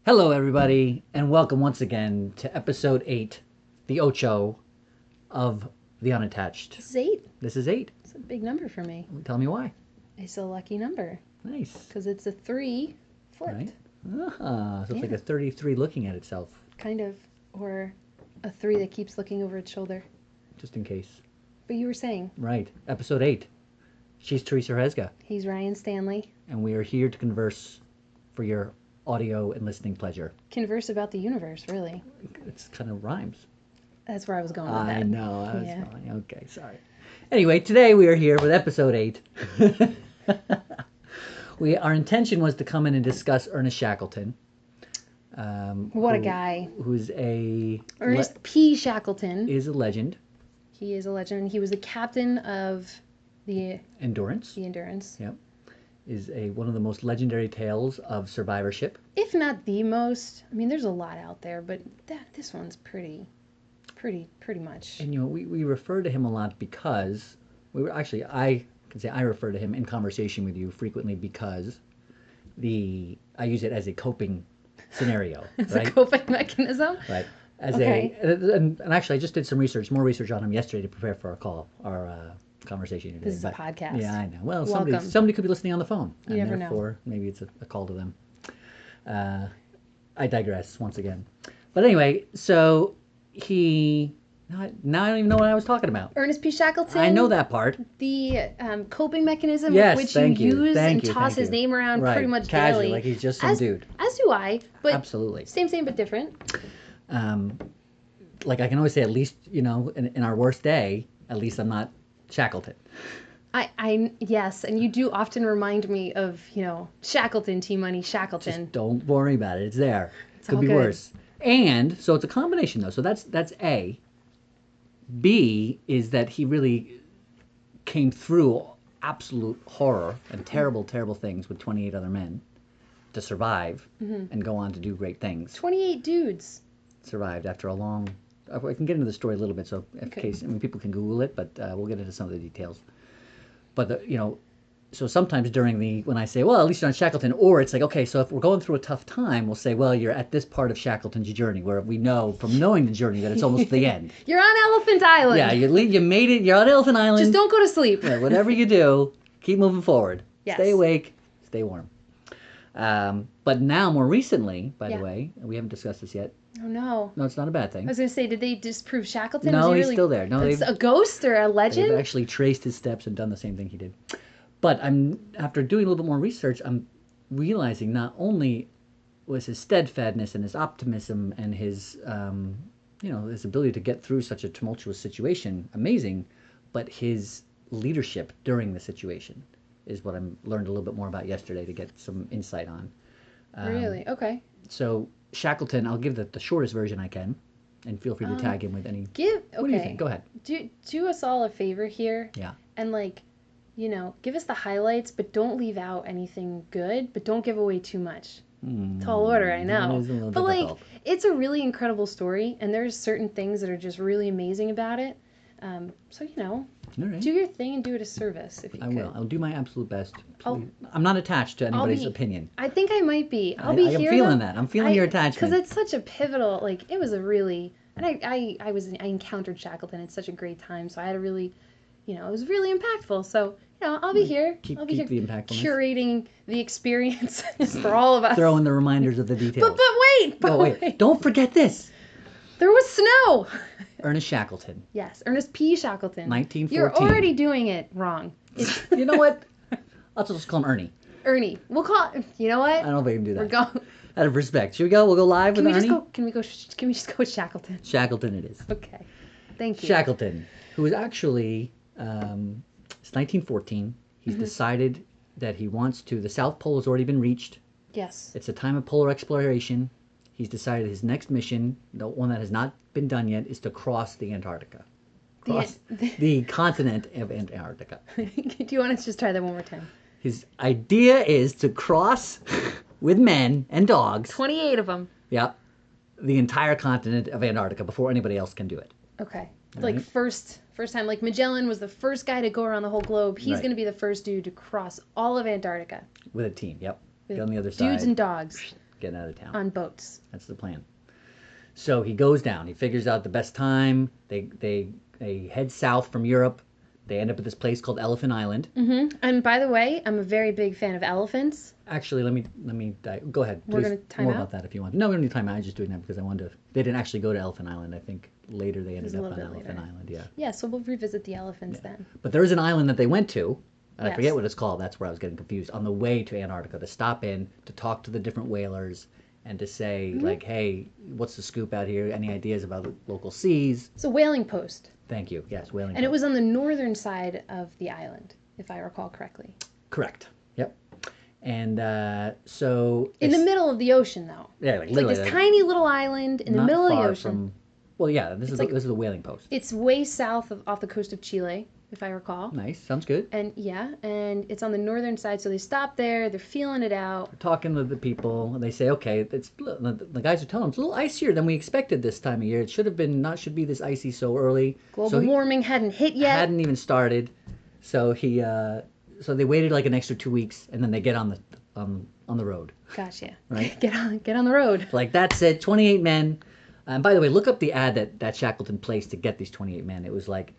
Hello, everybody, and welcome once again to episode 8, the Ocho of the Unattached. This is 8. This is 8. It's a big number for me. Tell me why. It's a lucky number. Nice. Because it's a 3 flipped. Right? So it's like a 33 looking at itself. Kind of. Or a 3 that keeps looking over its shoulder. Just in case. But you were saying. Right. Episode 8. She's Theresa Hesga. He's Ryan Stanley. And we are here to converse for your audio and listening pleasure. Converse about the universe, really. It's kind of rhymes. That's where I was going with that. I know. I was going. Okay, sorry. Anyway, today we are here with episode 8. Our intention was to come in and discuss Ernest Shackleton. What a guy. Who's a... Ernest P. Shackleton. Is a legend. He is a legend. He was the captain of the... Endurance. The Endurance. Yep. Is one of the most legendary tales of survivorship. If not the most. I mean, there's a lot out there, but this one's pretty much. And, we refer to him a lot because... I can say I refer to him in conversation with you frequently because I use it as a coping scenario. It's right? a coping mechanism? Right. And actually, I just did some more research on him yesterday to prepare for our conversation today. This is a podcast. Yeah, I know. Well, Welcome. somebody could be listening on the phone. You never know. Therefore, maybe it's a call to them. I digress once again. But anyway, so now I don't even know what I was talking about. Ernest P. Shackleton. I know that part. The coping mechanism Yes, with which you use and toss his you. name around Right. pretty much Casually, daily. like he's just some dude. As do I, but Absolutely. same but different. Like I can always say, at least in our worst day, at least I'm not Shackleton. Yes, and you do often remind me of Shackleton, T-Money, Shackleton. Just don't worry about it. It's there. Could all be good. worse. And so it's a combination though. So that's A. B is that he really came through absolute horror and terrible things with 28 other men to survive and go on to do great things. 28 dudes. Survived after a long... I can get into the story a little bit, so in case people can Google it, but we'll get into some of the details. But so sometimes when I say, well, at least you're on Shackleton, or it's like, okay, so if we're going through a tough time, we'll say, well, you're at this part of Shackleton's journey, where we know from knowing the journey that it's almost the end. You're on Elephant Island. Yeah, you made it. You're on Elephant Island. Just don't go to sleep. Yeah, whatever you do, keep moving forward. Yes. Stay awake, stay warm. But now, more recently, by the way, we haven't discussed this yet. Oh no. No, it's not a bad thing. I was going to say, did they disprove Shackleton? No, he he's still there. No, it's a ghost or a legend? They've actually traced his steps and done the same thing he did. But after doing a little bit more research, I'm realizing not only was his steadfastness and his optimism and his his ability to get through such a tumultuous situation amazing, but his leadership during the situation is what I learned a little bit more about yesterday to get some insight on. Really? Okay. So Shackleton, I'll give the shortest version I can, and feel free to tag him with any. What do you think? Go ahead. Do us all a favor here. Yeah. And give us the highlights, but don't leave out anything good, but don't give away too much. Tall order, I know. It is a little but difficult. it's a really incredible story, and there's certain things that are just really amazing about it. So All right. do your thing and do it a service if you could. I will. I'll do my absolute best. I'm not attached to anybody's opinion. I think I might be. I'm here. feeling that. I'm feeling your attachment. Because it's such a pivotal. It was a really. And I encountered Shackleton at such a great time, so I had a really, it was really impactful. So I'll be here. I'll be here the impactfulness. curating the experience for all of us. Throw in the reminders of the details. But wait. Don't forget this. There was snow. Ernest Shackleton. Yes, Ernest P. Shackleton. 1914. You're already doing it wrong. You know what? I'll just call him Ernie. Ernie. We'll call it. You know what? I don't know if I can do that. We're going. Out of respect. Should we go? We'll go live with Ernie? Can we just go with Shackleton? Shackleton it is. Okay. Thank you. Shackleton, who is actually, it's 1914. He's decided that he wants to, the South Pole has already been reached. Yes. It's a time of polar exploration. He's decided his next mission, the one that has not been done yet, is to cross the Antarctica. Cross the continent of Antarctica. Do you want to just try that one more time? His idea is to cross with men and dogs. 28 of them. Yeah. The entire continent of Antarctica before anybody else can do it. Okay. Right. First time. Like Magellan was the first guy to go around the whole globe. He's Right. going to be the first dude to cross all of Antarctica. With a team, yep. With Get on the other side. dudes and dogs. getting out of town. On boats. That's the plan. So he goes down. He figures out the best time. They head south from Europe. They end up at this place called Elephant Island. And by the way, I'm a very big fan of elephants. Actually, let me go ahead. We're Please, gonna time more out? about that if you want. No, we don't need time out. I'm just doing that because I wanted to. They didn't actually go to Elephant Island. I think later they ended a up little on bit Elephant later. Island. Yeah. Yeah, so we'll revisit the elephants then. But there is an island that they went to, and I Yes. forget what it's called. That's where I was getting confused. On the way to Antarctica, to stop in, to talk to the different whalers, and to say like, hey, what's the scoop out here? Any ideas about the local seas? It's a whaling post. Thank you. Yes, whaling. And it was on the northern side of the island, if I recall correctly. Correct. Yep. And so In the middle of the ocean, though. yeah, like It's like literally this tiny little island in the not middle of the far ocean. from. Well, yeah, this is like- this is the whaling post. It's way south off the coast of Chile, if I recall. Nice. Sounds good. And and it's on the northern side, so they stop there. They're feeling it out. Talking with the people, and they say, okay, the guys are telling them it's a little icier than we expected this time of year. It should be this icy so early. Global warming hadn't hit yet. Hadn't even started. So so they waited like an extra 2 weeks, and then they get on the road. Gotcha. Right. Get on the road. Like that's it. 28 men. And by the way, look up the ad that Shackleton placed to get these 28 men. It was like,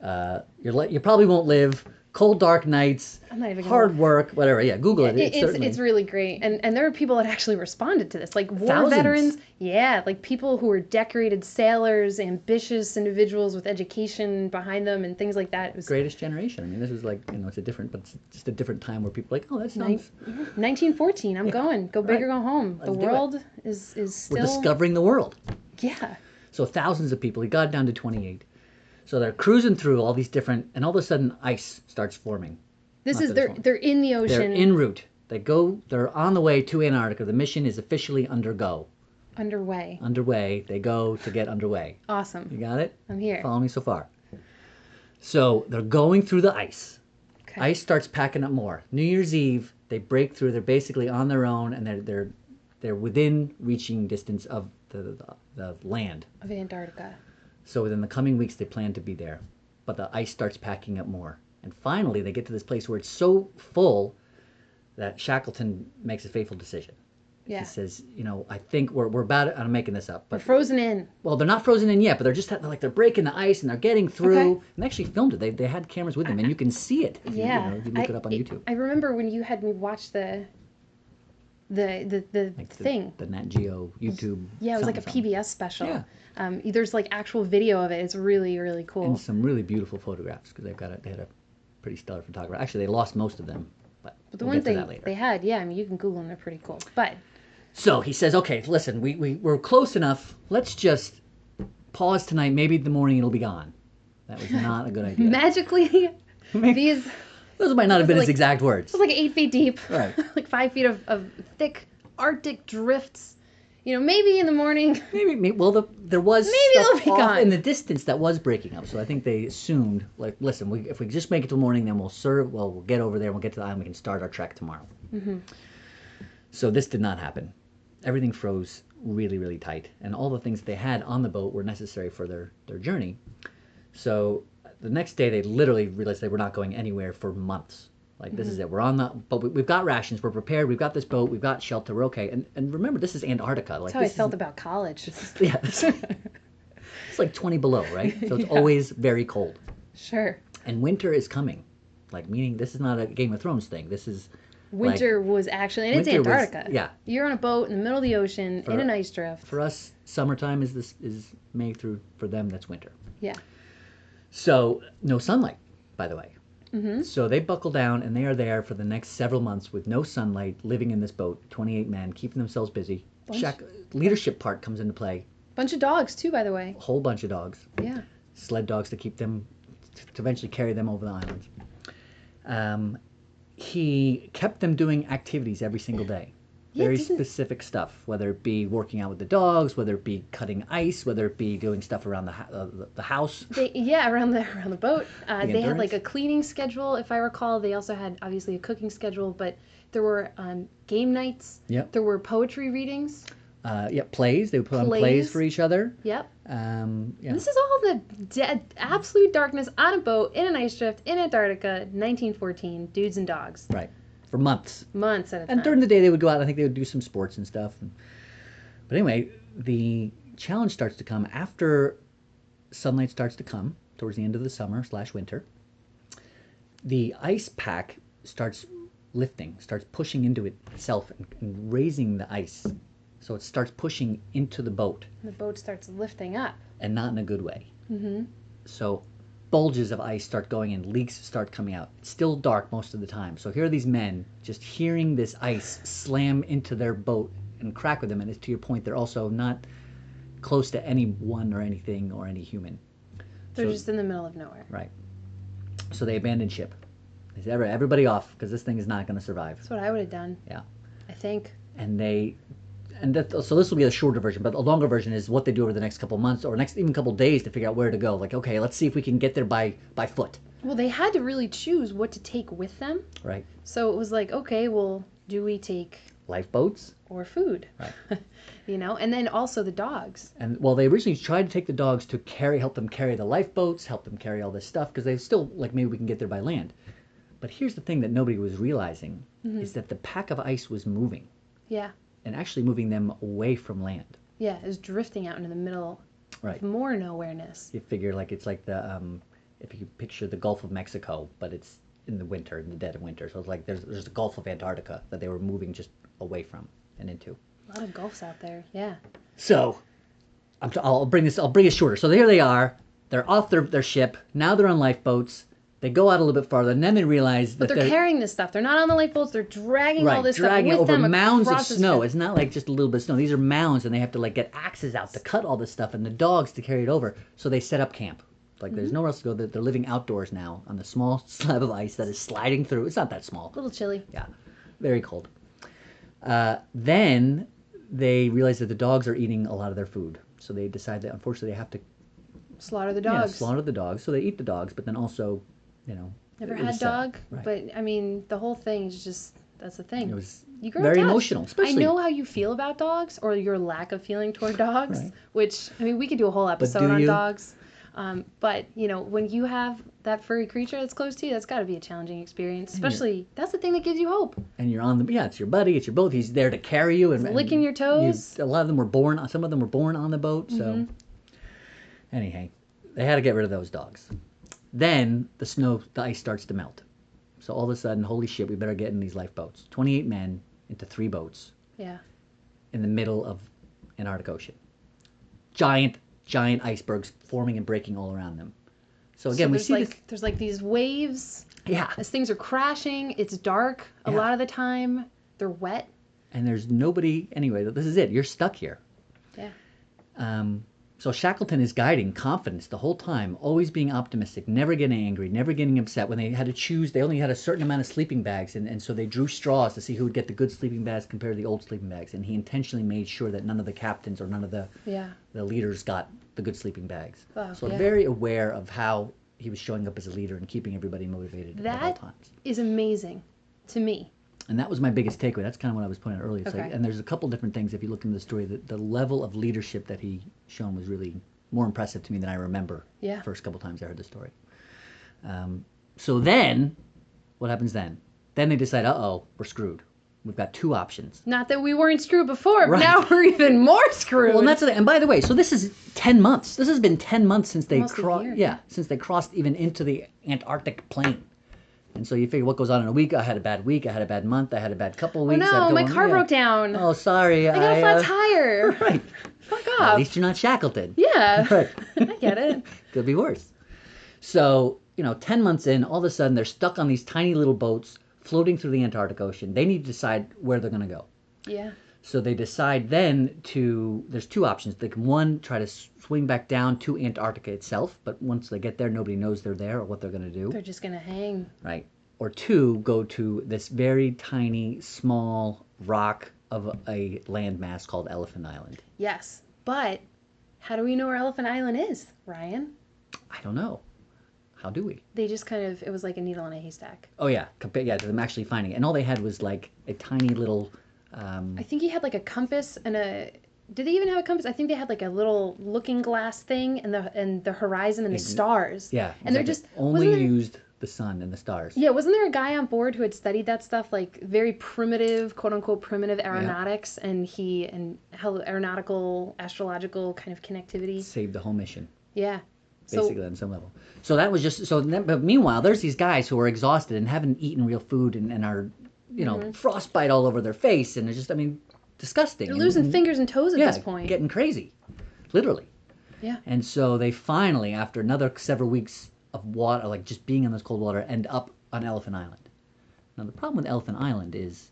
you probably won't live. Cold, dark nights, I'm not even gonna hard work, whatever. Yeah, Google it. It's really great, and there are people that actually responded to this, like war Thousands. veterans. Yeah, like people who were decorated sailors, ambitious individuals with education behind them, and things like that. It was Greatest generation. I mean, this is like, it's it's just a different time where people are like, oh, that sounds. 1914. I'm going. Go big or go home. Let's The do it. world is still. We're discovering the world. Yeah. So thousands of people. He got down to 28. So they're cruising through all these different, and all of a sudden ice starts forming. This Not is that they're it's they're in the ocean. They're en route. They're on the way to Antarctica. The mission is officially underway. underway. They go to get underway. Awesome. You got it? I'm here. Follow me so far. So they're going through the ice. Okay. Ice starts packing up more. New Year's Eve, they break through. They're basically on their own, and they're within reaching distance of the land. Of Antarctica. So within the coming weeks, they plan to be there. But the ice starts packing up more. And finally, they get to this place where it's so full that Shackleton makes a fateful decision. Yeah. He says, I think we're about it. I'm making this up. We're But frozen in. well, they're not frozen in yet, but they're breaking the ice and they're getting through. Okay. And they actually filmed it. They had cameras with them, and you can see it. If Yeah. you look it up on YouTube. I remember when you had me watch the thing. The Nat Geo YouTube. Yeah, it was like a something. PBS special. Yeah. There's like actual video of it. It's really, really cool. And some really beautiful photographs because they had a pretty stellar photographer. Actually, they lost most of them, but But the we'll ones get to that later. they had, yeah, I mean, you can Google them. They're pretty cool. But So he says, okay, listen, we're close enough. Let's just pause tonight. Maybe in the morning it'll be gone. That was not a good idea. magically, these Those might not have been his like- exact words. it was like 8 feet deep, Right. like 5 feet of thick Arctic drifts. Maybe in the morning. There was Maybe stuff they'll be off gone. in the distance that was breaking up. So I think they assumed, like, listen, if we just make it till morning, then we'll get over there, we'll get to the island, we can start our trek tomorrow. Mm-hmm. So this did not happen. Everything froze really, really tight, and all the things they had on the boat were necessary for their journey. So the next day, they literally realized they were not going anywhere for months. Like, this is it. We're on but we've got rations. We're prepared. We've got this boat. We've got shelter. We're okay. And remember, this is Antarctica. Like, That's how I this felt about college. yeah. It's like 20 below, right? So it's always very cold. Sure. And winter is coming. Like, meaning this is not a Game of Thrones thing. This is Winter was actually, and it's winter was- Antarctica. yeah. You're on a boat in the middle of the ocean in an ice drift. for us, summertime is May through, for them, that's winter. Yeah. So no sunlight, by the way. Mm-hmm. So they buckle down, and they are there for the next several months with no sunlight, living in this boat, 28 men, keeping themselves busy. Leadership part comes into play. Bunch of dogs too, by the way. A whole bunch of dogs. Yeah. Sled dogs to keep them, to eventually carry them over the islands. He kept them doing activities every single day. Yeah, Very didn't- specific stuff, whether it be working out with the dogs, whether it be cutting ice, whether it be doing stuff around the house. Around the boat. They had like endurance? a cleaning schedule, if I recall. They also had obviously a cooking schedule, but there were game nights. Yep. There were poetry readings. Plays. They would put on plays Plays. for each other. Yep. Yeah. This is all the absolute darkness on a boat in an ice drift in Antarctica, 1914. Dudes and dogs. Right. for months. Months at a time. And during the day, they would go out. I think they would do some sports and stuff. But anyway, the challenge starts to come after sunlight starts to come towards the end of the summer/winter. The ice pack starts lifting, starts pushing into itself and raising the ice. So it starts pushing into the boat. The boat starts lifting up. And not in a good way. Mm-hmm. So bulges of ice start going in, leaks start coming out. It's still dark most of the time. So here are these men just hearing this ice slam into their boat and crack with them. And to your point, they're also not close to anyone or anything or any human. They're just in the middle of nowhere. Right. So they abandon ship. They say, everybody off, because this thing is not going to survive. That's what I would have done. Yeah. I think. So this will be a shorter version, but a longer version is what they do over the next couple months or next even couple days to figure out where to go. Like, okay, let's see if we can get there by foot. Well, they had to really choose what to take with them. Right. So it was like, okay, well, do we take lifeboats or food? Right. And then also the dogs. And well, they originally tried to take the dogs to help them carry the lifeboats, help them carry all this stuff, because they still like maybe we can get there by land. But here's the thing that nobody was realizing is that the pack of ice was moving. Yeah. And actually moving them away from land. Yeah, it was drifting out into the middle right. of more nowhereness. You figure like it's like the if you could picture the Gulf of Mexico, but it's in the winter, in the dead of winter. So it's like there's the Gulf of Antarctica that they were moving just away from and into. A lot of gulfs out there, yeah. So I'll bring it shorter. So here they are. They're off their ship. Now they're on lifeboats. They go out a little bit farther, and then they realize that they're carrying this stuff. They're not on the lifeboats. They're dragging all this stuff with over them mounds of snow. It's not like just a little bit of snow. These are mounds, and they have to like get axes out to cut all this stuff, and the dogs to carry it over. So they set up camp. Like there's nowhere else to go. They're living outdoors now on the small slab of ice that is sliding through. It's not that small. A little chilly. Yeah, very cold. Then they realize that the dogs are eating a lot of their food. So they decide that unfortunately they have to slaughter the dogs. Yeah, slaughter the dogs. So they eat the dogs, but then also, Never had dog, right. But I mean, the whole thing is just, that's the thing. It was very emotional, especially. I know how you feel about dogs, or your lack of feeling toward dogs, right. Which, I mean, we could do a whole episode on dogs. But, when you have that furry creature that's close to you, that's got to be a challenging experience. Especially, that's the thing that gives you hope. And you're on it's your buddy, it's your boat. He's there to carry you. And licking your toes. Some of them were born on the boat. So, anyhow, they had to get rid of those dogs. Then the ice starts to melt. So all of a sudden, holy shit, we better get in these lifeboats. 28 men into 3 boats. Yeah. In the middle of Antarctic Ocean. Giant icebergs forming and breaking all around them. So again, we see there's like these waves. Yeah. As things are crashing, it's dark a lot of the time. They're wet. And there's nobody. Anyway, this is it. You're stuck here. Yeah. So Shackleton is guiding confidence the whole time, always being optimistic, never getting angry, never getting upset. When they had to choose, they only had a certain amount of sleeping bags, and so they drew straws to see who would get the good sleeping bags compared to the old sleeping bags. And he intentionally made sure that none of the captains or none of the leaders got the good sleeping bags. Oh, so very aware of how he was showing up as a leader and keeping everybody motivated at all times. That is amazing to me. And that was my biggest takeaway. That's kind of what I was pointing out earlier. It's and there's a couple different things if you look into the story. The level of leadership that he shown was really more impressive to me than I remember the first couple times I heard the story. So then, what happens then? Then they decide, we're screwed. We've got 2 options. Not that we weren't screwed before, but now we're even more screwed. Well, and that's the thing. And by the way, so this is 10 months. This has been 10 months since they crossed. Yeah, since they crossed even into the Antarctic plain. And so you figure what goes on in a week. I had a bad week. I had a bad month. I had a bad couple of weeks. Oh no, my car broke down. Oh, sorry. I got a flat tire. Right. Fuck off. At least you're not Shackleton. Yeah. Right. I get it. Could be worse. So, 10 months in, all of a sudden they're stuck on these tiny little boats floating through the Antarctic Ocean. They need to decide where they're going to go. Yeah. So they decide then there's 2 options. They can, one, try to swing back down to Antarctica itself, but once they get there, nobody knows they're there or what they're going to do. They're just going to hang. Right. Or 2, go to this very tiny, small rock of a landmass called Elephant Island. Yes, but how do we know where Elephant Island is, Ryan? I don't know. How do we? They just it was like a needle in a haystack. Oh, yeah. To them actually finding it. And all they had was like a tiny little... I think he had like a compass and did they even have a compass? I think they had like a little looking glass thing and the horizon and the stars. Yeah. And they're just... only used the sun and the stars. Yeah, wasn't there a guy on board who had studied that stuff, like very primitive, quote unquote, primitive aeronautics, and how aeronautical, astrological kind of connectivity Saved the whole mission. Yeah. Basically, on some level. So that was just but meanwhile, there's these guys who are exhausted and haven't eaten real food and are, frostbite all over their face, and it's just, disgusting. They're losing fingers and toes at this point. Getting crazy, literally. Yeah. And so they finally, after another several weeks of water, like just being in this cold water, end up on Elephant Island. Now the problem with Elephant Island is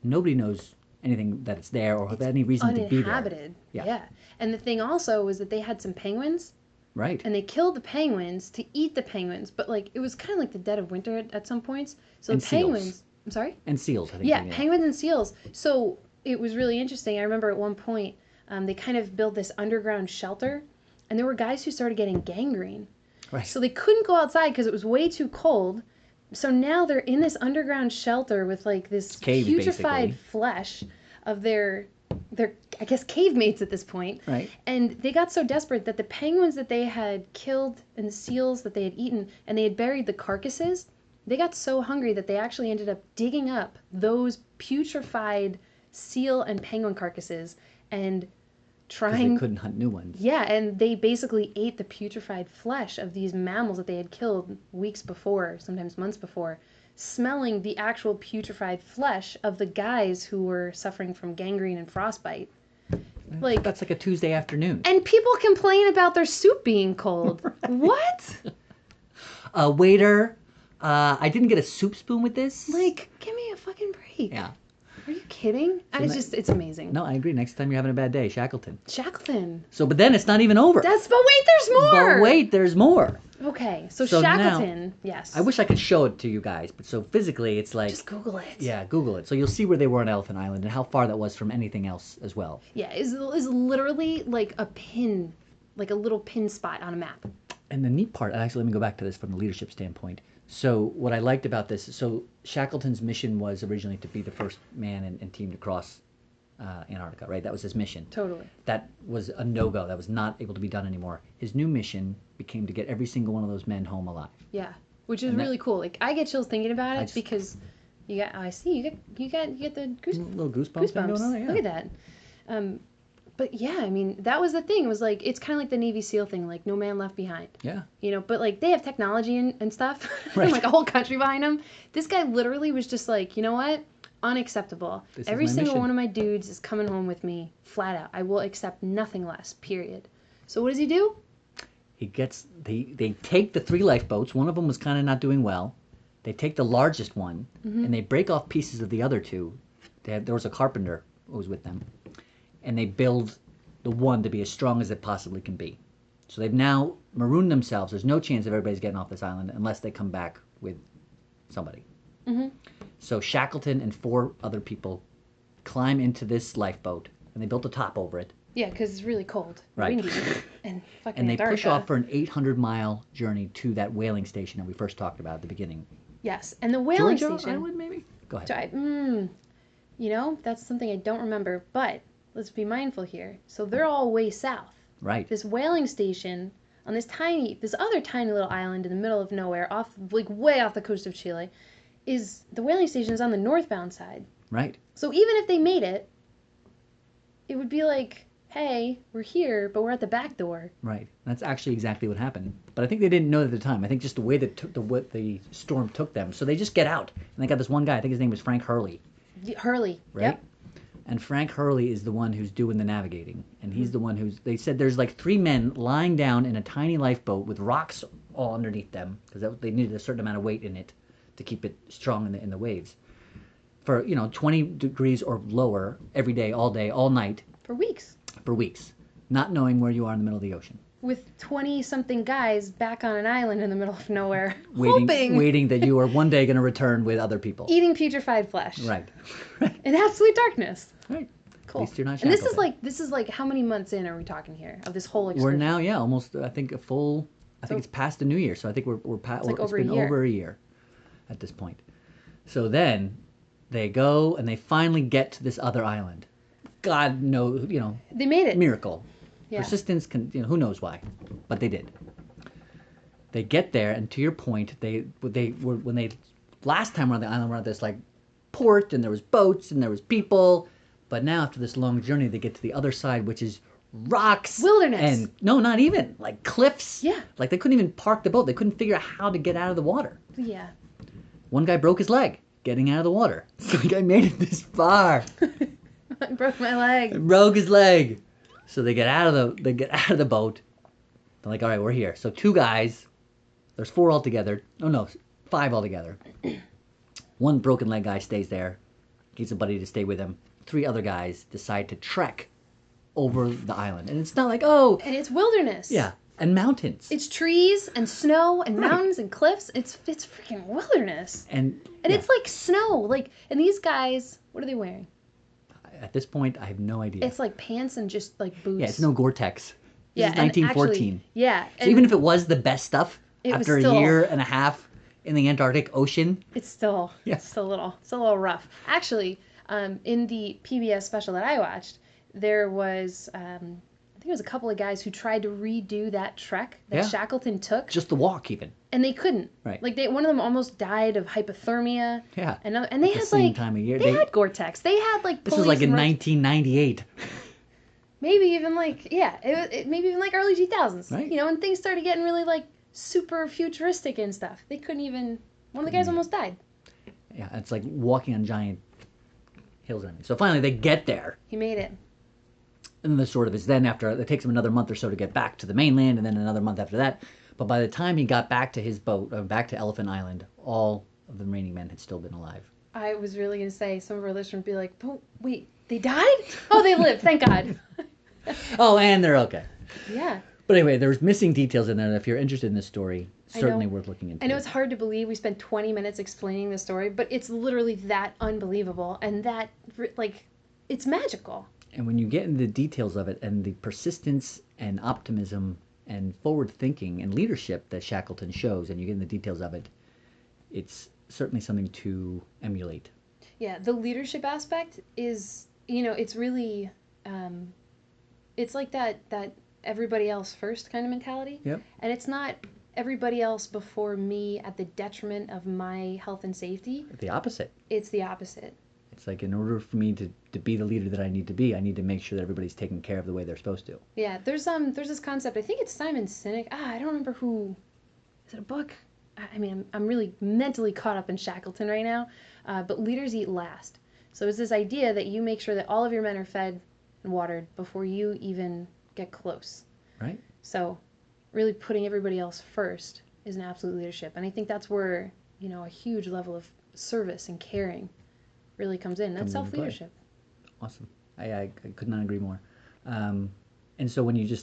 nobody knows anything that it's there or have any reason to be there. Uninhabited. Yeah. And the thing also was that they had some penguins. Right. And they killed the penguins to eat the penguins, but like it was kind of like the dead of winter at some points. So and the penguins. Seals. I'm sorry. And seals. I think. Yeah, penguins and seals. So it was really interesting. I remember at one point they kind of built this underground shelter, and there were guys who started getting gangrene. Right. So they couldn't go outside because it was way too cold. So now they're in this underground shelter with like this Caves, putrefied basically. flesh of their I guess cave mates at this point. Right. And they got so desperate that the penguins that they had killed and the seals that they had eaten and they had buried the carcasses, they got so hungry that they actually ended up digging up those putrefied seal and penguin carcasses and trying. They couldn't hunt new ones. Yeah, and they basically ate the putrefied flesh of these mammals that they had killed weeks before, sometimes months before, smelling the actual putrefied flesh of the guys who were suffering from gangrene and frostbite. Like that's like a Tuesday afternoon. And people complain about their soup being cold. Right. What? Waiter, I didn't get a soup spoon with this. Like, give me a fucking break. Yeah. Are you kidding? It's amazing. No, I agree. Next time you're having a bad day, Shackleton. So, but then it's not even over. But wait, there's more. But wait, there's more. Okay, so Shackleton, now, yes. I wish I could show it to you guys, but so physically it's like... Just Google it. Yeah, Google it. So you'll see where they were on Elephant Island and how far that was from anything else as well. Yeah, it's literally like a pin, like a little pin spot on a map. And the neat part, actually, let me go back to this from the leadership standpoint. So what I liked about this, so Shackleton's mission was originally to be the first man and team to cross Antarctica, right? That was his mission. Totally. That was a no-go. That was not able to be done anymore. His new mission became to get every single one of those men home alive. Yeah, which is really cool. Like I get chills thinking about it because you got the little goosebumps. Going on there, yeah. Look at that. But yeah, I mean, that was the thing. It was like, it's kind of like the Navy SEAL thing, like no man left behind. Yeah. But like they have technology and stuff, right. and like a whole country behind them. This guy literally was just like, you know what? Unacceptable. Every single one of my dudes is coming home with me, flat out. I will accept nothing less, period. So what does he do? They take the 3 lifeboats. One of them was kind of not doing well. They take the largest one, and they break off pieces of the other 2. There was a carpenter who was with them. And they build the one to be as strong as it possibly can be. So they've now marooned themselves. There's no chance of everybody's getting off this island unless they come back with somebody. Mm-hmm. So Shackleton and 4 other people climb into this lifeboat, and they built a top over it. Yeah, because it's really cold, right? Windy, and fucking And they Antarctica. push off for an 800-mile journey to that whaling station that we first talked about at the beginning. Yes, and the whaling Georgia station. Island, maybe. Go ahead. That's something I don't remember, but let's be mindful here. So they're all way south. Right. This whaling station on this other tiny little island in the middle of nowhere, way off the coast of Chile, the whaling station is on the northbound side. Right. So even if they made it, it would be like, hey, we're here, but we're at the back door. Right. That's actually exactly what happened. But I think they didn't know at the time. I think just the way that the storm took them. So they just get out, and they got this one guy. I think his name was Frank Hurley. Hurley. Right. Yep. And Frank Hurley is the one who's doing the navigating. And he's the one they said there's like 3 men lying down in a tiny lifeboat with rocks all underneath them, because they needed a certain amount of weight in it to keep it strong in the waves. For, 20 degrees or lower every day, all night. For weeks. Not knowing where you are in the middle of the ocean. With 20-something guys back on an island in the middle of nowhere, waiting that you are one day going to return with other people. Eating putrefied flesh. Right. In absolute darkness. Right. Cool. At least you're not Shackleton. And this is like how many months in are we talking here of this whole excursion? We're now, almost, I think it's past the New Year, so I think we're past. It's been over a year at this point. So then they go and they finally get to this other island. God knows, They made it. Miracle. Yeah. Persistence who knows why, but they did. They get there, and to your point, they were when they last time around the island were at this like port, and there was boats and there was people, but now after this long journey, they get to the other side, which is rocks, wilderness, and no, not even like cliffs. Yeah, like they couldn't even park the boat. They couldn't figure out how to get out of the water. Yeah. One guy broke his leg getting out of the water. So the guy made it this far. I broke my leg. Broke his leg. So they get out of the boat. They're like, all right, we're here. So 2 guys. There's 4 altogether. Oh no, 5 altogether. One broken leg guy stays there. Gets a buddy to stay with him. 3 other guys decide to trek over the island. And it's not like, oh. And it's wilderness. Yeah. And mountains. It's trees and snow and mountains and cliffs. It's freaking wilderness. And it's like snow. Like, and these guys, what are they wearing? At this point, I have no idea. It's like pants and just like boots. Yeah, it's no Gore-Tex. This is 1914. Actually, yeah. So even if it was the best stuff, after still, a year and a half in the Antarctic Ocean, it's still a little rough. Actually, in the PBS special that I watched, there was I think it was a couple of guys who tried to redo that trek that Shackleton took. Just the walk, even. And they couldn't. Right. Like one of them almost died of hypothermia. Yeah. And they had same time of year. They had Gore-Tex. They had like. This was like in 1998. Maybe even like maybe even like early 2000s. Right. You know, when things started getting really like super futuristic and stuff. They couldn't even. One of the guys almost died. Yeah, it's like walking on giant hills. So finally they get there. He made it. And the sort of is then after it takes him another month or so to get back to the mainland, and then another month after that. But by the time he got back to his boat, back to Elephant Island, all of the remaining men had still been alive. I was really going to say, some of our listeners would be like, "Oh, wait, they died? Oh, they lived, thank God." Oh, and they're okay. Yeah. But anyway, there's missing details in there, and if you're interested in this story, certainly worth looking into. I know it's hard to believe we spent 20 minutes explaining the story, but it's literally that unbelievable, and that, like, it's magical. And when you get into the details of it and the persistence and optimism and forward thinking and leadership that Shackleton shows, and you get in the details of it, it's certainly something to emulate. Yeah, the leadership aspect is, it's really, it's like that everybody else first kind of mentality. Yep. And it's not everybody else before me at the detriment of my health and safety. The opposite. It's the opposite. It's like in order for me to be the leader that I need to be, I need to make sure that everybody's taken care of the way they're supposed to. Yeah, there's this concept. I think it's Simon Sinek. I don't remember who. Is it a book? I mean, I'm really mentally caught up in Shackleton right now. But leaders eat last. So it's this idea that you make sure that all of your men are fed and watered before you even get close. Right. So really putting everybody else first is an absolute leadership. And I think that's where, a huge level of service and caring really comes in. That's self-leadership. Awesome. I could not agree more. And so when you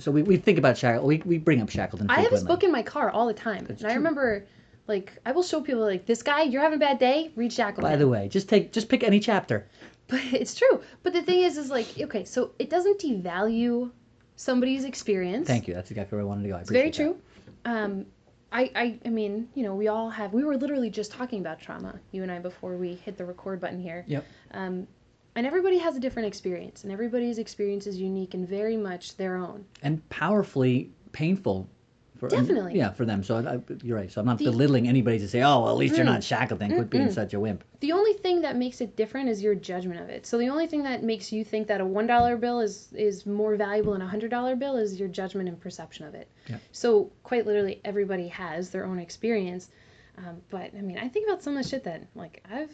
we think about Shackleton, we bring up Shackleton frequently. I have his book in my car all the time. That's and true. I remember, like, I will show people, like, this guy, you're having a bad day, read Shackleton. By the way, just pick any chapter. But it's true. But the thing is like, okay, so it doesn't devalue somebody's experience. Thank you. That's exactly where I wanted to go. It's very true. I mean, we were literally just talking about trauma, you and I, before we hit the record button here. Yep. And everybody has a different experience, and everybody's experience is unique and very much their own. And powerfully painful. Definitely. For them. So you're right. So I'm not belittling anybody to say, oh, well, at least you're not Shackleton. Quit being such a wimp. The only thing that makes it different is your judgment of it. So the only thing that makes you think that a $1 bill is more valuable than a $100 bill is your judgment and perception of it. Yeah. So quite literally, everybody has their own experience. But I mean, I think about some of the shit that I've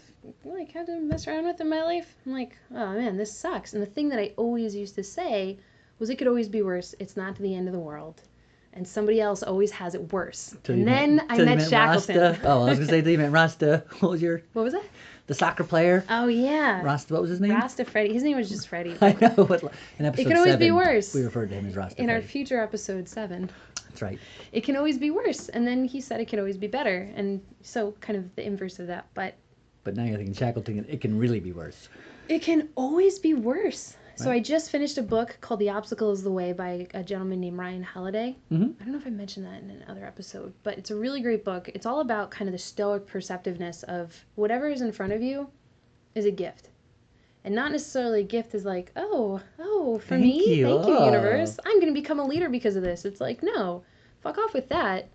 had to mess around with in my life. I'm like, oh man, this sucks. And the thing that I always used to say was, it could always be worse. It's not the end of the world. And somebody else always has it worse. And then I met Shackleton. Rasta. Oh, I was going to say, till you met Rasta. What was that? The soccer player. Oh, yeah. Rasta, what was his name? Rasta Freddy. His name was just Freddy. I know. In episode 7, it can always be worse. We referred to him as Rasta In Freddy. our future episode 7. That's right. It can always be worse. And then he said it can always be better. And so kind of the inverse of that. But now you're thinking Shackleton, it can really be worse. It can always be worse. Right. So I just finished a book called The Obstacle is the Way by a gentleman named Ryan Holiday. Mm-hmm. I don't know if I mentioned that in another episode, but it's a really great book. It's all about kind of the stoic perceptiveness of whatever is in front of you is a gift. And not necessarily a gift is like, oh, for Thank me? you. Thank you, universe. I'm going to become a leader because of this. It's like, no, fuck off with that.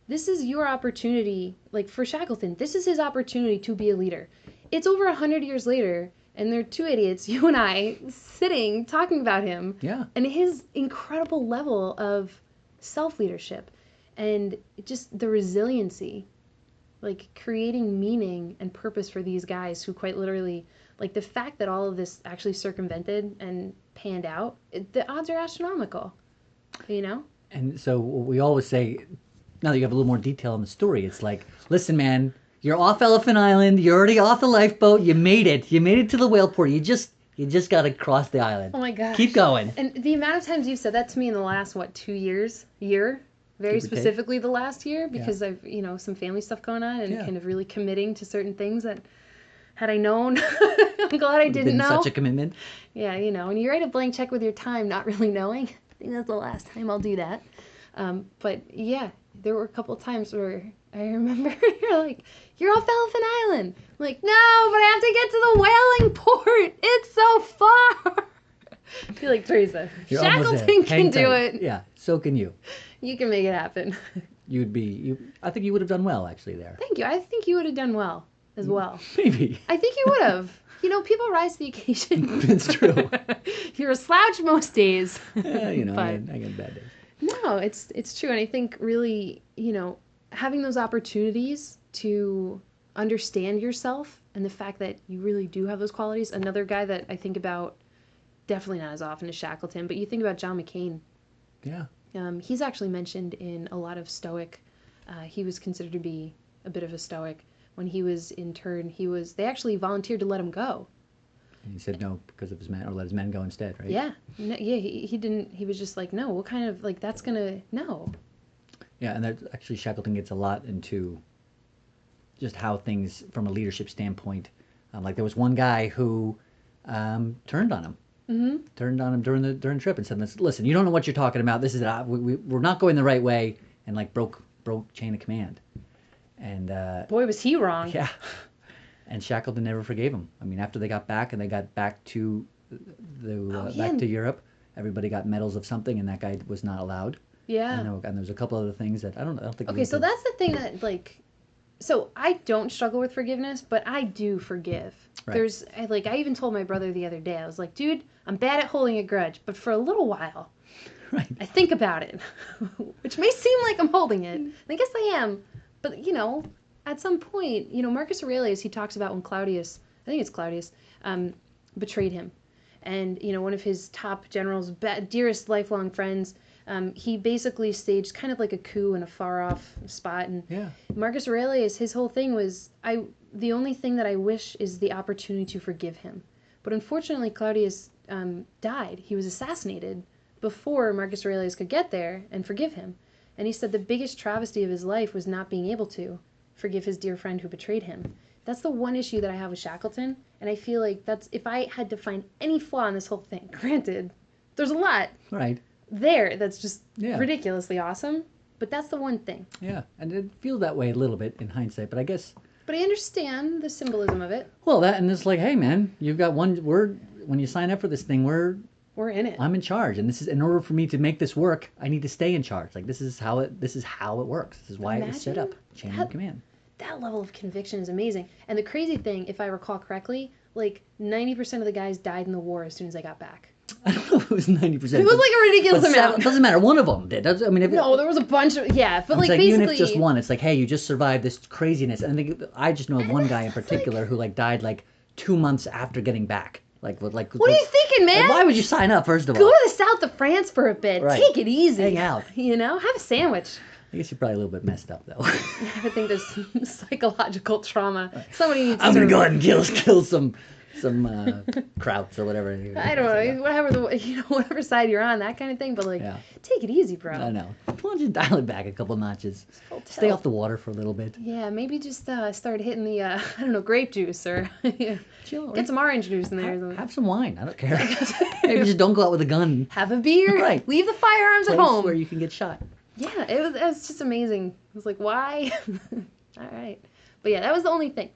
This is your opportunity. Like for Shackleton, this is his opportunity to be a leader. It's over 100 years later, and there are two idiots, you and I, sitting talking about him. Yeah. And his incredible level of self-leadership and just the resiliency, like creating meaning and purpose for these guys who quite literally, like the fact that all of this actually circumvented and panned out, the odds are astronomical, you know? And so we always say, now that you have a little more detail in the story, it's like, listen, man, you're off Elephant Island. You're already off the lifeboat. You made it. You made it to the whale port. You just got to cross the island. Oh my gosh. Keep going. And the amount of times you've said that to me in the last, 2 years? Very specifically the last year, because I've, some family stuff going on and kind of really committing to certain things that had I known, I'm glad I didn't know. Such a commitment. Yeah, and you write a blank check with your time, not really knowing. I think that's the last time I'll do that. But yeah, there were a couple times where I remember you're like, you're off Elephant Island. I'm like, no, but I have to get to the whaling port. It's so far. I feel like Theresa. Shackleton can do it. Yeah, so can you. You can make it happen. I think you would have done well, actually, there. Thank you. I think you would have done well as well. Maybe. I think you would have. People rise to the occasion. It's true. You're a slouch most days. Yeah, but, I get bad days. No, it's true. And I think really, having those opportunities to understand yourself and the fact that you really do have those qualities. Another guy that I think about, definitely not as often as Shackleton, but you think about John McCain. Yeah. He's actually mentioned in a lot of Stoic. He was considered to be a bit of a Stoic. When he was interned, they actually volunteered to let him go. And he said no because of his men, or let his men go instead, right? Yeah. No, yeah, he didn't, he was just like, no, what kind of, like, that's gonna, no. Yeah, and that actually Shackleton gets a lot into just how things, from a leadership standpoint, like there was one guy who turned on him. Mm-hmm. Turned on him during the trip and said, "Listen, you don't know what you're talking about. This is we're not going the right way," and like broke chain of command. And boy, was he wrong. Yeah. And Shackleton never forgave him. I mean, after they got back and they got back to back to Europe, everybody got medals of something, and that guy was not allowed. Yeah. And there's a couple other things that I don't think. Okay, so that's the thing that so I don't struggle with forgiveness, but I do forgive. Right. I even told my brother the other day, I was like, dude, I'm bad at holding a grudge, but for a little while, right. I think about it, which may seem like I'm holding it. And I guess I am, but at some point, Marcus Aurelius, he talks about when Claudius, I think it's Claudius, betrayed him. And, one of his top generals, dearest lifelong friends, he basically staged kind of like a coup in a far-off spot. And yeah. Marcus Aurelius, his whole thing was, the only thing that I wish is the opportunity to forgive him. But unfortunately, Claudius died. He was assassinated before Marcus Aurelius could get there and forgive him. And he said the biggest travesty of his life was not being able to forgive his dear friend who betrayed him. That's the one issue that I have with Shackleton. And I feel like if I had to find any flaw in this whole thing, granted, there's a lot. Right. There that's just ridiculously awesome, but that's the one thing. Yeah, and it feels that way a little bit in hindsight, but I guess. But I understand the symbolism of it. Well, and it's like, hey man, you've got one word. When you sign up for this thing, we're in it. I'm in charge, and this is in order for me to make this work. I need to stay in charge. Like this is how it works. This is why it was set up. Chain of command. That level of conviction is amazing. And the crazy thing, if I recall correctly, like 90% of the guys died in the war as soon as they got back. I don't know if it was 90%. It was like a ridiculous amount. It doesn't matter. One of them did. No, there was a bunch of, but like basically. Even if just one, it's like, hey, you just survived this craziness. And I just know of one guy in particular who died 2 months after getting back. What are you thinking, man? Why would you sign up, first of all? Go to the south of France for a bit. Right. Take it easy. Hang out. Have a sandwich. I guess you're probably a little bit messed up, though. I think there's some psychological trauma. Right. Somebody needs to. I'm going to go ahead and kill some krauts or whatever. I don't know, whatever side you're on, that kind of thing. But take it easy, bro. I know. Why don't you dial it back a couple notches? Stay off the water for a little bit. Yeah, maybe just start hitting the grape juice or Chill, get some orange juice in there. Have some wine. I don't care. Maybe just don't go out with a gun. Have a beer. Right. Leave the firearms at home where you can get shot. Yeah, it was just amazing. I was like, why? All right, but yeah, that was the only thing.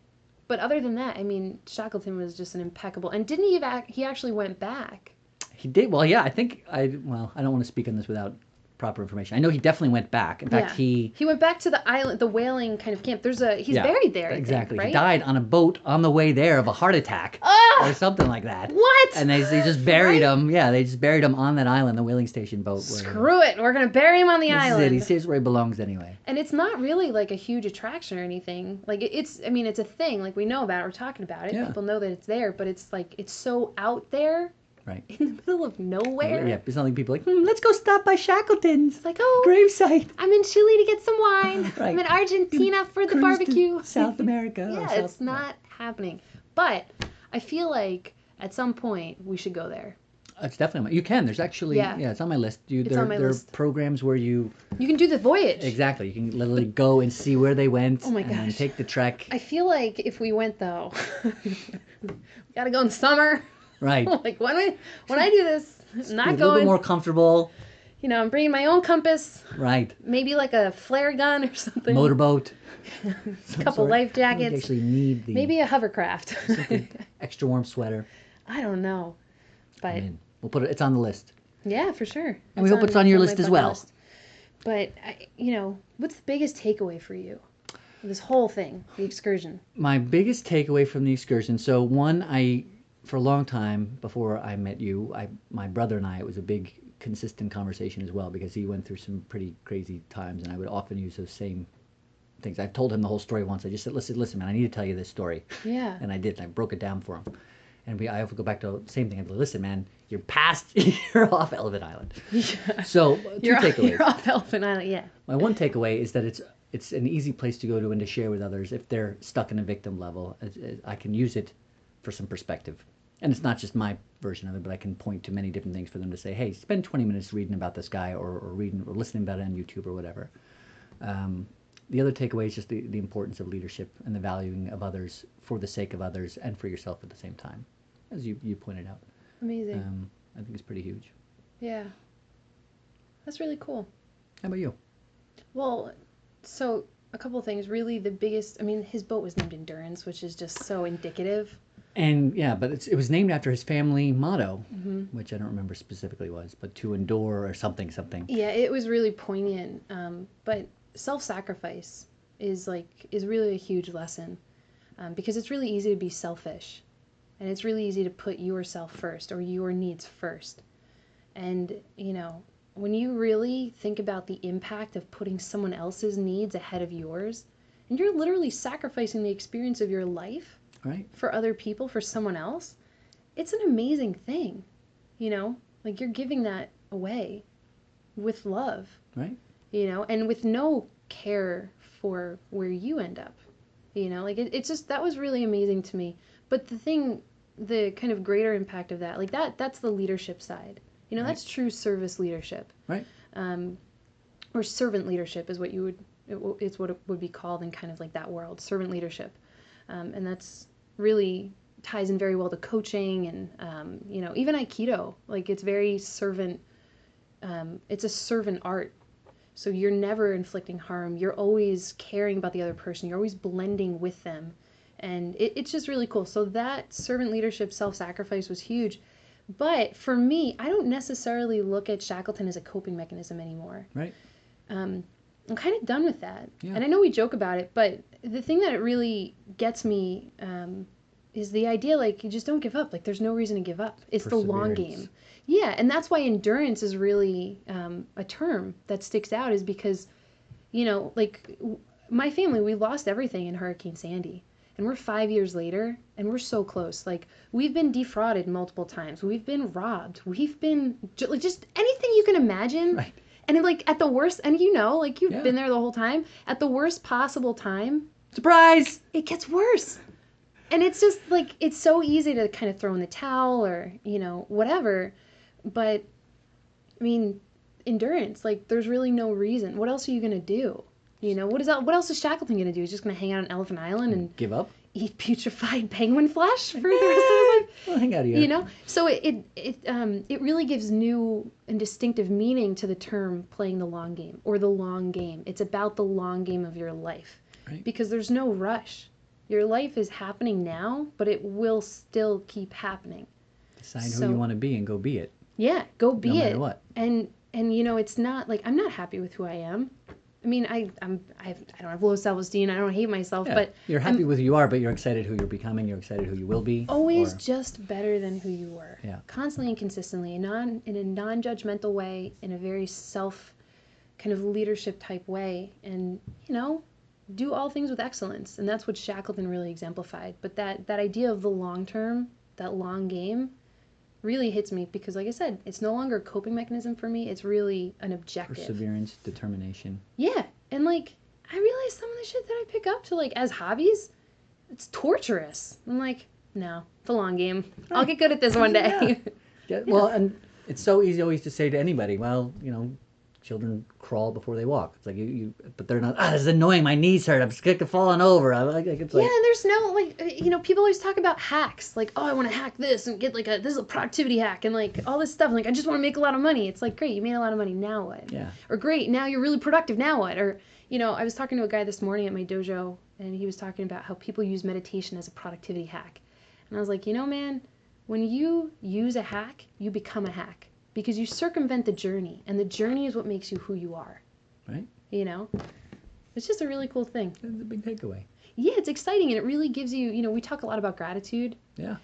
But other than that, I mean, Shackleton was just an impeccable. And didn't he actually went back? He did. Well, yeah, I don't want to speak on this without proper information. I know he definitely went back. In fact, he went back to the island, the whaling kind of camp. He's buried there. Exactly. I think, right? He died on a boat on the way there of a heart attack or something like that. What? And they just buried him. Yeah, they just buried him on that island, the whaling station boat. Screw it. We're gonna bury him on the island. He stays where he belongs anyway. And it's not really like a huge attraction or anything. Like it's a thing. Like we know about it. We're talking about it. Yeah. People know that it's there, but it's like it's so out there. Right. In the middle of nowhere. Yeah, it's not like people are like, let's go stop by Shackleton's. It's like, gravesite. I'm in Chile to get some wine. Right. I'm in Argentina for the barbecue. South America. It's not happening. But I feel like at some point we should go there. It's definitely. You can. There's actually. Yeah, it's on my list. There are programs where you can do the voyage. Exactly. You can literally go and see where they went. Oh my gosh. And take the trek. I feel like if we went though, we gotta go in summer. Right. Like when I do this, I'm not going. A little bit more comfortable. I'm bringing my own compass. Right. Maybe like a flare gun or something. Motorboat. A couple life jackets. You actually need maybe a hovercraft. Extra warm sweater. I don't know, but we'll put it. It's on the list. Yeah, for sure. And we hope it's on your list as well. But what's the biggest takeaway for you? This whole thing, the excursion. My biggest takeaway from the excursion. So for a long time before I met you, my brother and I, it was a big consistent conversation as well because he went through some pretty crazy times and I would often use those same things. I've told him the whole story once. I just said, listen, man, I need to tell you this story. Yeah. And I did. And I broke it down for him. And I often go back to the same thing. I'd be like, listen, man, you're off Elephant Island. Yeah. So two takeaways. You're off Elephant Island, yeah. My one takeaway is that it's an easy place to go to and to share with others if they're stuck in a victim level. I can use it for some perspective. And it's not just my version of it, but I can point to many different things for them to say, hey, spend 20 minutes reading about this guy or reading or listening about it on YouTube or whatever. The other takeaway is just the importance of leadership and the valuing of others for the sake of others and for yourself at the same time, as you pointed out. Amazing. I think it's pretty huge. Yeah. That's really cool. How about you? Well, so a couple of things. Really the biggest, his boat was named Endurance, which is just so indicative. And yeah, but it was named after his family motto, which I don't remember specifically but to endure or something. Yeah, it was really poignant. But self-sacrifice is really a huge lesson because it's really easy to be selfish and it's really easy to put yourself first or your needs first. And, when you really think about the impact of putting someone else's needs ahead of yours, and you're literally sacrificing the experience of your life for other people, for someone else, it's an amazing thing, like you're giving that away with love, right? And with no care for where you end up, it's just, that was really amazing to me. But the kind of greater impact of that, that's the leadership side, that's true service leadership, right? Or servant leadership is what it's what it would be called in kind of like that world, servant leadership. And that's really ties in very well to coaching and, even Aikido. It's very servant. It's a servant art. So you're never inflicting harm. You're always caring about the other person. You're always blending with them. And it's just really cool. So that servant leadership, self-sacrifice was huge. But for me, I don't necessarily look at Shackleton as a coping mechanism anymore. Right. I'm kind of done with that. Yeah. And I know we joke about it, but the thing that it really gets me is the idea, you just don't give up. There's no reason to give up. It's the long game. Yeah, and that's why endurance is really a term that sticks out is because, my family, we lost everything in Hurricane Sandy. And we're 5 years later, and we're so close. We've been defrauded multiple times. We've been robbed. We've been just anything you can imagine. Right. And at the worst, and you've been there the whole time, at the worst possible time, surprise, it gets worse. And it's just it's so easy to kind of throw in the towel or, whatever. But endurance, there's really no reason. What else are you going to do? What else is Shackleton going to do? He's just going to hang out on Elephant Island and give up? Eat putrefied penguin flesh for the rest of his life? Well, hang out here. So it really gives new and distinctive meaning to the term playing the long game or the long game. It's about the long game of your life. Right. Because there's no rush. Your life is happening now, but it will still keep happening. Decide who you want to be and go be it. Yeah, go be it. No matter what. And And it's not like I'm not happy with who I am. I mean, I don't have low self-esteem. I don't hate myself, but you're happy with who you are, but you're excited who you're becoming. You're excited who you will be. Always just better than who you were. Yeah. Constantly and consistently, in a non-judgmental way, in a very self kind of leadership type way, and do all things with excellence. And that's what Shackleton really exemplified. But that idea of the long term, that long game, really hits me because, like I said, it's no longer a coping mechanism for me. It's really an objective. Perseverance, determination. Yeah. And like, I realize some of the shit that I pick up to like as hobbies, it's torturous. I'm like, no, the long game. I'll get good at this one day. Yeah. Well, and it's so easy always to say to anybody, well, children crawl before they walk. It's like but they're not. This is annoying. My knees hurt. I'm scared of falling over. It's like, yeah, and there's no people always talk about hacks. Like, oh, I want to hack this and get this is a productivity hack and like all this stuff. Like, I just want to make a lot of money. It's like, great, you made a lot of money. Now what? Yeah. Or great, now you're really productive. Now what? Or I was talking to a guy this morning at my dojo, and he was talking about how people use meditation as a productivity hack. And I was like, man, when you use a hack, you become a hack. Because you circumvent the journey, and the journey is what makes you who you are. Right. It's just a really cool thing. It's a big takeaway. Yeah, it's exciting, and it really gives you, we talk a lot about gratitude. Yeah.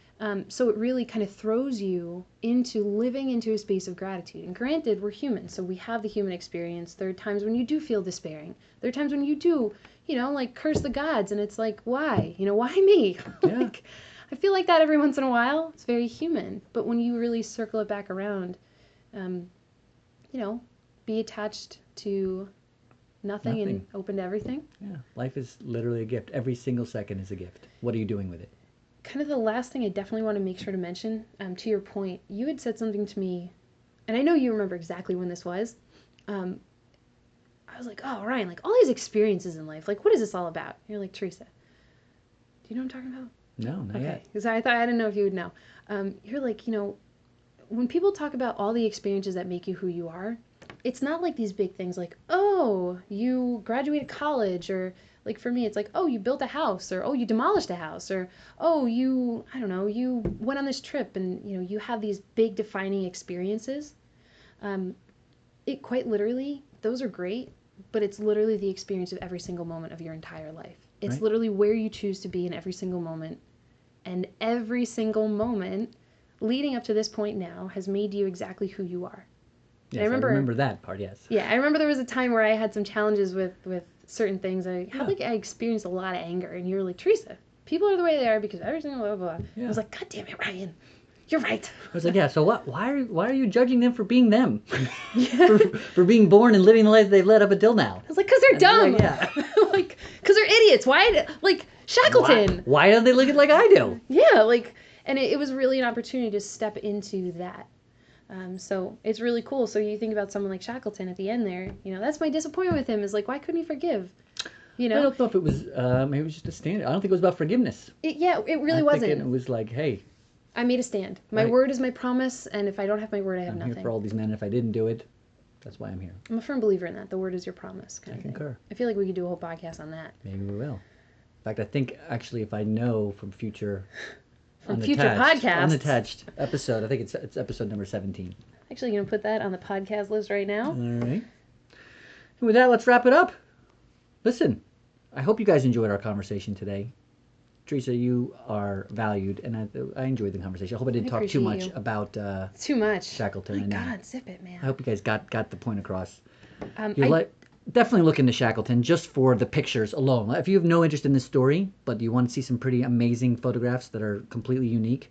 So it really kind of throws you into living into a space of gratitude. And granted, we're human, so we have the human experience. There are times when you do feel despairing. There are times when you do, curse the gods, and it's like, why? Why me? Yeah. I feel like that every once in a while. It's very human. But when you really circle it back around, be attached to nothing and open to everything. Yeah, life is literally a gift. Every single second is a gift. What are you doing with it? Kind of the last thing I definitely want to make sure to mention, to your point, you had said something to me, and I know you remember exactly when this was. I was like, oh, Ryan, like all these experiences in life, like what is this all about? You're like, Theresa, do you know what I'm talking about? No, not yet. Because I didn't know if you would know. You're like, when people talk about all the experiences that make you who you are, it's not like these big things like, oh, you graduated college, or like for me, it's like, oh, you built a house, or oh, you demolished a house, or oh, you went on this trip, and you have these big defining experiences. It quite literally, those are great, but it's literally the experience of every single moment of your entire life. It's literally where you choose to be in every single moment, and every single moment leading up to this point now has made you exactly who you are. Yes, I remember that part, yes. Yeah, I remember there was a time where I had some challenges with certain things. I experienced a lot of anger, and you were like, Theresa, people are the way they are because every single blah, blah, blah. Yeah. I was like, God damn it, Ryan, you're right. I was like, yeah, so what? Why are you judging them for being them? for being born and living the life they've led up until now? I was like, because they're dumb. Like, yeah. Like, because they're idiots. Why? Like, Shackleton. Why don't they look it like I do? Yeah, like, and it was really an opportunity to step into that. So it's really cool. So you think about someone like Shackleton at the end there, that's my disappointment with him is like, why couldn't he forgive? I don't know if it was, maybe it was just a standard. I don't think it was about forgiveness. It really wasn't. It was like, hey. I made a stand. My word is my promise, and if I don't have my word, I have nothing. I'm here for all these men. If I didn't do it, that's why I'm here. I'm a firm believer in that. The word is your promise. I concur. I feel like we could do a whole podcast on that. Maybe we will. In fact, I think actually if I know from future... podcasts. Unattached episode. I think it's episode number 17. Actually, going to put that on the podcast list right now. All right. And with that, let's wrap it up. Listen, I hope you guys enjoyed our conversation today. Theresa, you are valued, and I enjoyed the conversation. I hope I didn't talk too much about too much Shackleton. My God, zip it, man. I hope you guys got the point across. Definitely look into Shackleton just for the pictures alone. If you have no interest in this story, but you want to see some pretty amazing photographs that are completely unique.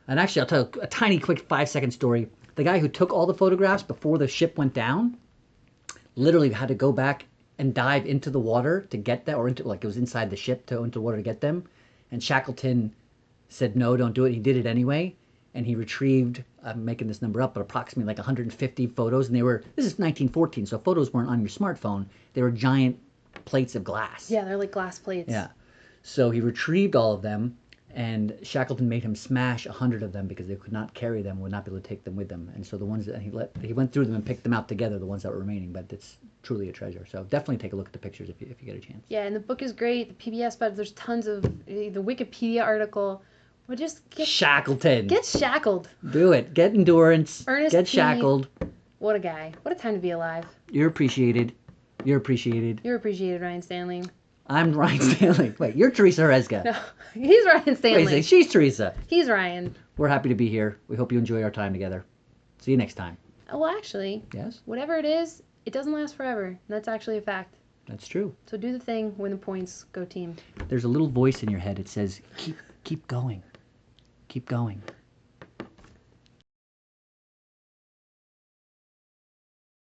And actually, I'll tell a tiny, quick 5-second story. The guy who took all the photographs before the ship went down literally had to go back and dive into the water to get that, or into, like it was inside the ship to into the water to get them. And Shackleton said, no, don't do it. He did it anyway. And he retrieved, I'm making this number up, but approximately like 150 photos. And this is 1914, so photos weren't on your smartphone. They were giant plates of glass. Yeah, they're like glass plates. Yeah. So he retrieved all of them, and Shackleton made him smash 100 of them because they could not carry them, would not be able to take them with them. And so the ones that he went through them and picked them out together, the ones that were remaining. But it's truly a treasure. So definitely take a look at the pictures if you get a chance. Yeah, and the book is great. The PBS, but there's tons of the Wikipedia article. Well, just Shackleton. Get shackled. Do it. Get endurance. Ernest get shackled. What a guy. What a time to be alive. You're appreciated. You're appreciated. You're appreciated, Ryan Stanley. I'm Ryan Stanley. Wait, you're Theresa Rezga. No, he's Ryan Stanley. Wait, she's Theresa. He's Ryan. We're happy to be here. We hope you enjoy our time together. See you next time. Well, actually, Yes, whatever it is, it doesn't last forever. And that's actually a fact. that's true. So do the thing when the points go team. There's a little voice in your head that says, keep going. Keep going.